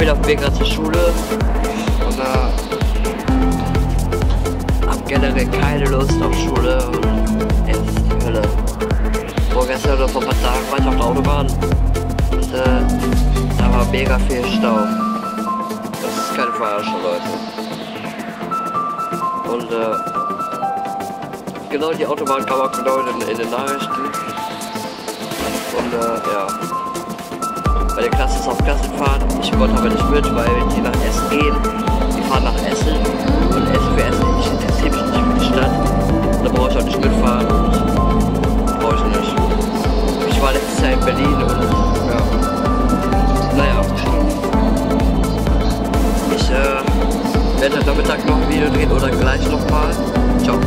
bin auf dem Weg gerade zur Schule und hab generell keine Lust auf Schule und es ist die Hölle. Vorgestern oder vor ein paar Tagen war ich auf der Autobahn und da war mega viel Stau. Das ist keine Verarschung, Leute. Und genau die Autobahn kam auch genau in den Nachrichten. Und ja. Meine Klasse ist auf Klassenfahrt. Ich konnte aber nicht mit, weil die nach Essen gehen. Die fahren nach Essen. Und Essen für Essen ist ziemlich nicht für die Stadt. Da brauche ich auch nicht mitfahren. Brauche ich nicht. Ich war letztes Jahr in Berlin und ja. Naja. Ich werde heute Nachmittag noch ein Video drehen oder gleich nochmal. Ciao.